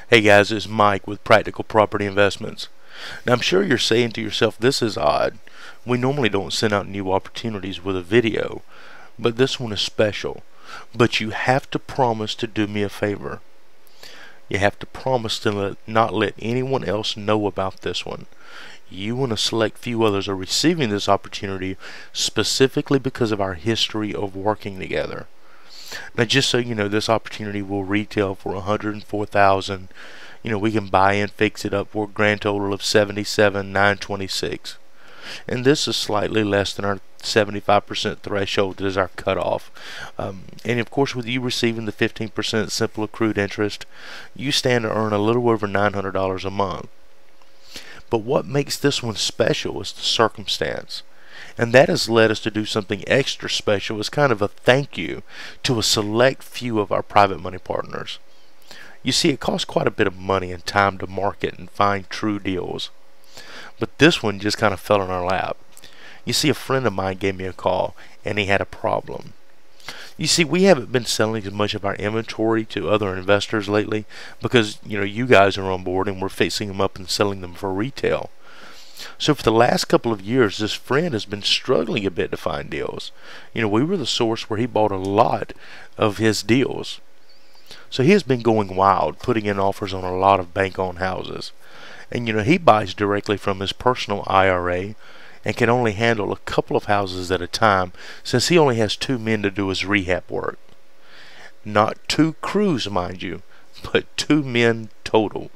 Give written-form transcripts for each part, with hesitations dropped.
Hey guys, it's Mike with Practical Property Investments. Now I'm sure you're saying to yourself, this is odd. We normally don't send out new opportunities with a video, but this one is special. But you have to promise to do me a favor. You have to promise to not let anyone else know about this one. You and a select few others are receiving this opportunity specifically because of our history of working together. Now, just so you know, this opportunity will retail for $104,000. We can buy and fix it up for a grand total of $77,926, and this is slightly less than our 75% threshold that is our cutoff. And of course, with you receiving the 15% simple accrued interest, you stand to earn a little over $900 a month. But what makes this one special is the circumstance. And that has led us to do something extra special as kind of a thank you to a select few of our private money partners. You see, it costs quite a bit of money and time to market and find true deals. But this one just kind of fell in our lap. You see, a friend of mine gave me a call and he had a problem. You see, we haven't been selling as much of our inventory to other investors lately because, you guys are on board and we're fixing them up and selling them for retail. So for the last couple of years, this friend has been struggling a bit to find deals. We were the source where he bought a lot of his deals. So he has been going wild, putting in offers on a lot of bank-owned houses. And he buys directly from his personal IRA and can only handle a couple of houses at a time since he only has 2 men to do his rehab work. Not 2 crews, mind you, but 2 men total.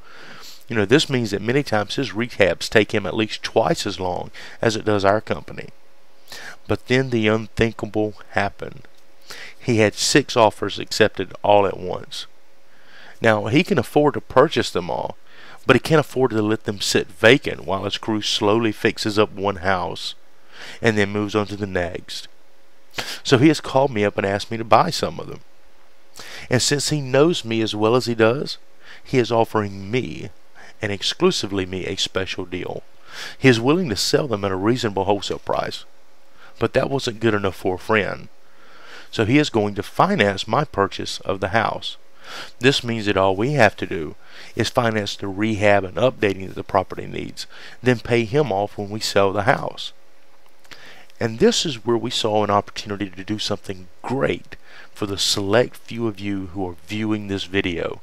This means that many times his rehabs take him at least twice as long as it does our company. But then the unthinkable happened. He had 6 offers accepted all at once. Now, he can afford to purchase them all, but he can't afford to let them sit vacant while his crew slowly fixes up one house and then moves on to the next. So he has called me up and asked me to buy some of them. And since he knows me as well as he does, he is offering me, and exclusively me, a special deal. He is willing to sell them at a reasonable wholesale price. But that wasn't good enough for a friend. So he is going to finance my purchase of the house. This means that all we have to do is finance the rehab and updating that the property needs, then pay him off when we sell the house. And this is where we saw an opportunity to do something great for the select few of you who are viewing this video.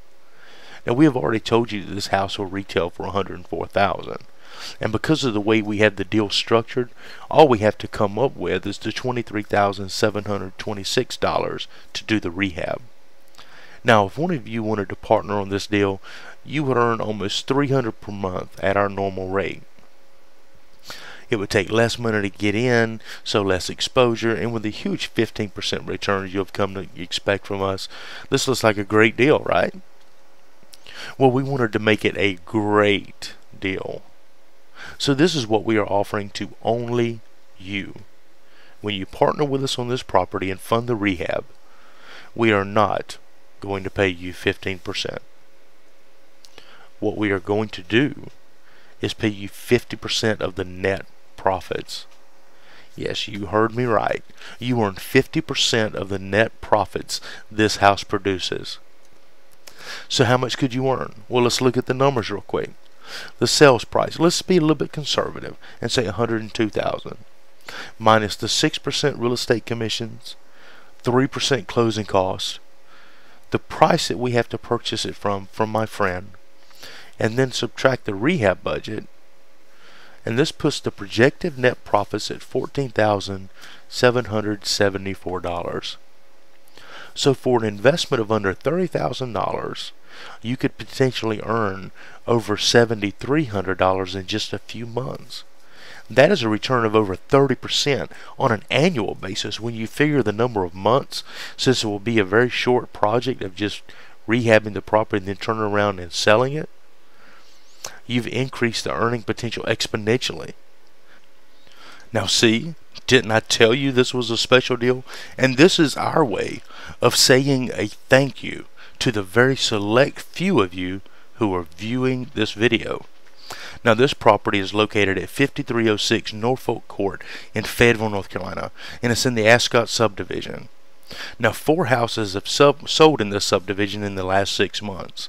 Now, we have already told you that this house will retail for $104,000. And because of the way we have the deal structured, all we have to come up with is the $23,726 to do the rehab. Now, if one of you wanted to partner on this deal, you would earn almost $300 per month at our normal rate. It would take less money to get in, so less exposure, and with the huge 15% returns you have come to expect from us, this looks like a great deal, right? Well, we wanted to make it a great deal. So this is what we are offering to only you. When you partner with us on this property and fund the rehab, we are not going to pay you 15%. What we are going to do is pay you 50% of the net profits. Yes, you heard me right. You earn 50% of the net profits this house produces. So how much could you earn? Well, let's look at the numbers real quick. The sales price, let's be a little bit conservative and say $102,000 minus the 6% real estate commissions, 3% closing costs, the price that we have to purchase it from my friend, and then subtract the rehab budget, and this puts the projected net profits at $14,774. So for an investment of under $30,000, you could potentially earn over $7,300 in just a few months. That is a return of over 30% on an annual basis when you figure the number of months, since it will be a very short project of just rehabbing the property and then turning around and selling it. You've increased the earning potential exponentially. Now see, didn't I tell you this was a special deal? And this is our way of saying a thank you to the very select few of you who are viewing this video. Now, this property is located at 5306 Norfolk Court in Fayetteville, North Carolina, and it's in the Ascot subdivision. Now, 4 houses have sold in this subdivision in the last 6 months,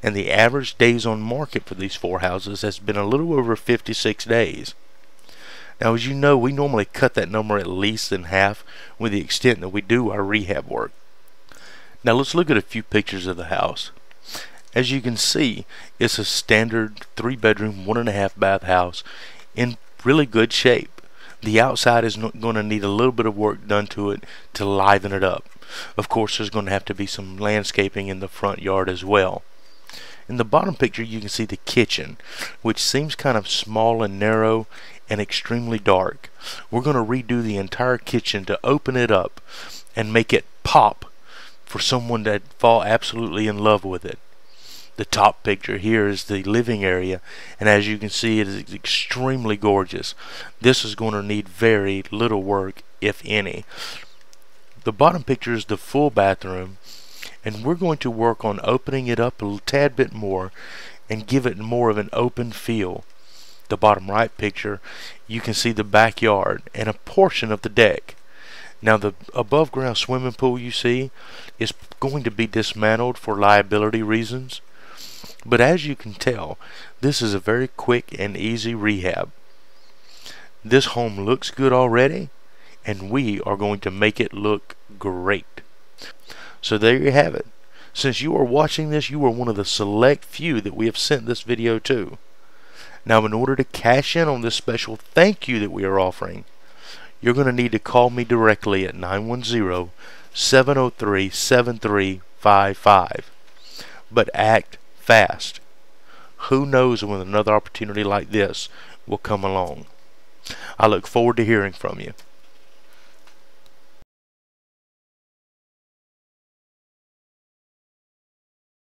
and the average days on market for these 4 houses has been a little over 56 days. Now, as you know, we normally cut that number at least in half with the extent that we do our rehab work. Now, let's look at a few pictures of the house. As you can see, it's a standard 3-bedroom, 1.5 bath house in really good shape. The outside is going to need a little bit of work done to it to liven it up. Of course, there's going to have to be some landscaping in the front yard as well. In the bottom picture, you can see the kitchen, which seems kind of small and narrow and extremely dark. We're going to redo the entire kitchen to open it up and make it pop for someone to fall absolutely in love with it. The top picture here is the living area, and as you can see, it is extremely gorgeous. This is going to need very little work, if any. The bottom picture is the full bathroom, and we're going to work on opening it up a tad bit more and give it more of an open feel. The bottom right picture, you can see the backyard and a portion of the deck. Now, the above ground swimming pool you see is going to be dismantled for liability reasons. But as you can tell, this is a very quick and easy rehab. This home looks good already, and we are going to make it look great. So there you have it. Since you are watching this, you are one of the select few that we have sent this video to. Now, in order to cash in on this special thank you that we are offering, you're going to need to call me directly at 910-703-7355. But act fast. Who knows when another opportunity like this will come along. I look forward to hearing from you.